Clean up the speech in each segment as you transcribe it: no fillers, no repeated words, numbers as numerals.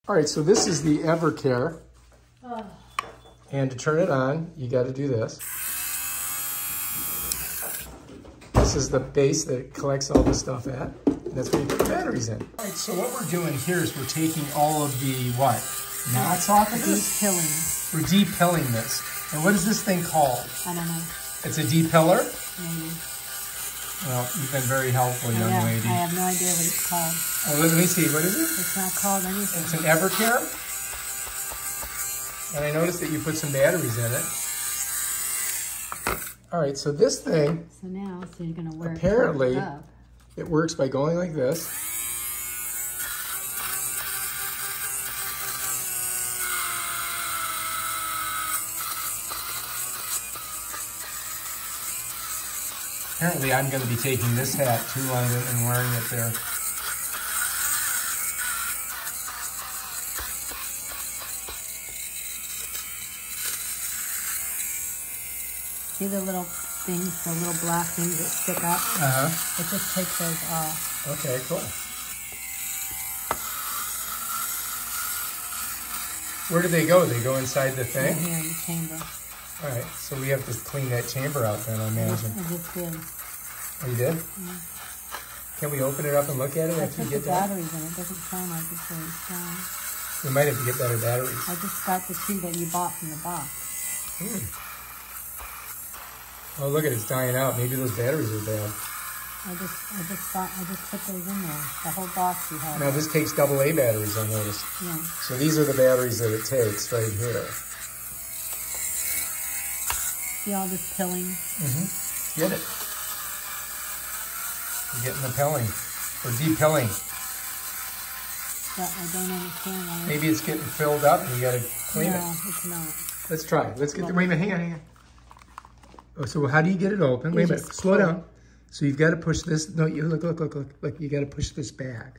All right, so this is the Evercare. And to turn it on, you got to do this. This is the base that it collects all the stuff at. And that's where you put the batteries in. All right, so what we're doing here is we're taking all of the, what? Knots off of this? Depilling. We're depilling this. And what is this thing called? I don't know. It's a depiller? Maybe. Well, you've been very helpful, young lady. I have no idea what it's called. Oh, let me see. What is it? It's not called anything. It's an Evercare. And I noticed that you put some batteries in it. All right, so this thing, so you're going to wear apparently, it up. It works by going like this. Apparently, I'm going to be taking this hat to London and wearing it there. See the little things, the little black things that stick up? It just takes those off. Okay, cool. Where do they go? They go inside the thing? In here in the chamber. All right, so we have to clean that chamber out then, I imagine. I just did. Oh, you did? Yeah. Can we open it up and look at it after you get that? batteries in it. It doesn't sound like it's very strong. We might have to get better batteries. I just got the two that you bought from the box. Oh, look at it, it's dying out. Maybe those batteries are bad. I just put those in there. The whole box you have. Now this takes AA batteries, I noticed. Yeah. So these are the batteries that it takes right here. See all this pilling? Get it. You're getting the pilling, or depilling. But I don't understand why. Maybe it's getting filled up and you gotta clean it. No, it's not. Let's try. Let's get the, wait a minute, hang on. Oh, so how do you get it open? Wait a minute, slow down. So you've got to push this, no, you look, you got to push this back,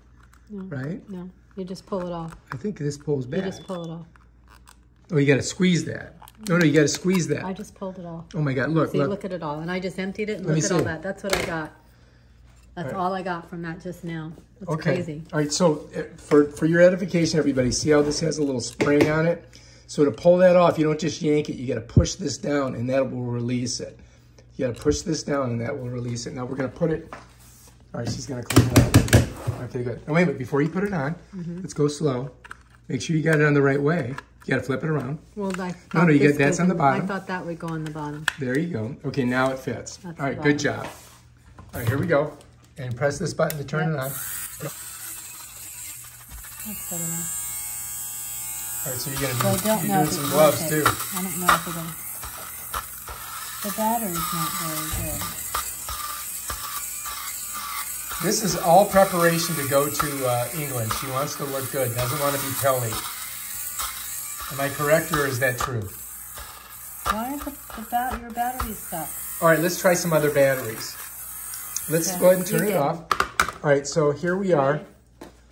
right? No, you just pull it off. I think this pulls back. You just pull it off. Oh, you got to squeeze that. No, you got to squeeze that. I just pulled it off. Oh my God, look, See, look at it all. And I just emptied it and look at all that. That's what I got. That's all I got from that just now. That's crazy. All right, so for your edification, everybody, see how this has a little spring on it? So to pull that off, you don't just yank it. You got to push this down, and that will release it. You got to push this down, and that will release it. Now we're going to put it. All right, she's going to clean it up. Okay, good. Now wait a minute. Before you put it on, let's go slow. Make sure you got it on the right way. You got to flip it around. Well, no, you get that's on the bottom. I thought that would go on the bottom. There you go. Okay, now it fits. That's all right, good job. All right, here we go. And press this button to turn it on. That's good enough. All right, so you're doing some gloves too. I don't know if it'll. The battery's not very good. This is all preparation to go to England. She wants to look good, doesn't want to be pelly. Am I correct, or is that true? Why is your battery stuck? All right, let's try some other batteries. Let's go ahead and turn it off. All right, so here we are.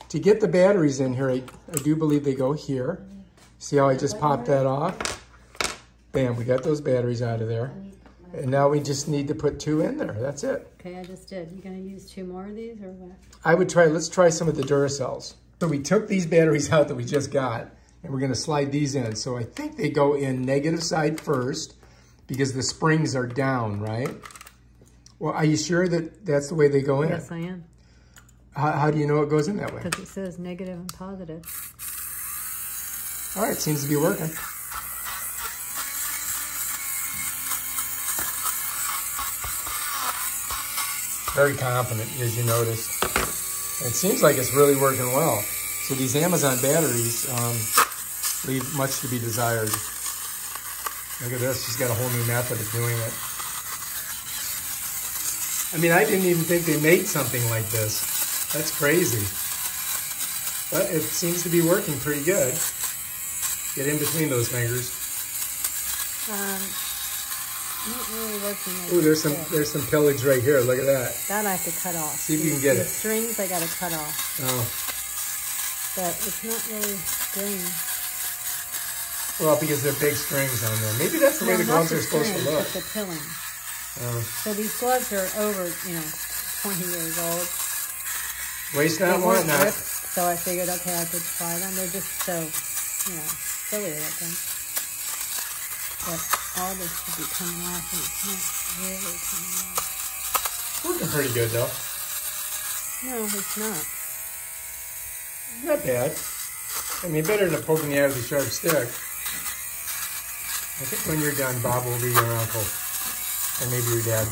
To get the batteries in here, I do believe they go here. See how I just popped that off? Bam, we got those batteries out of there. And now we just need to put 2 in there. That's it. Okay, I just did. You gonna use 2 more of these or what? I would try, let's try some of the Duracells. So we took these batteries out that we just got, and we're gonna slide these in. So I think they go in negative side first because the springs are down, right? Well, are you sure that that's the way they go in? Yes, I am. How do you know it goes in that way? Because it says negative and positive. All right, seems to be working. Very confident, as you noticed. It seems like it's really working well. So these Amazon batteries leave much to be desired. Look at this, she's got a whole new method of doing it. I mean, I didn't even think they made something like this. That's crazy. But it seems to be working pretty good. Get in between those fingers. Not really working. Ooh, there's some pillage right here. Look at that. That I have to cut off. See if you can get it. The strings I got to cut off. Oh. But it's not really green. Well, because they're big strings on there. Maybe that's the way the gloves are supposed to look. It's the pilling. Oh. So these gloves are over, 20 years old. Waste not, want not. So I figured, okay, I could try them. They're just so, silly looking. But all this should be coming off, and it's not really coming off. Looking pretty good, though. No, it's not. Not bad. I mean, better than poking the eye with a sharp stick. I think when you're done, Bob will be your uncle. Or maybe your dad.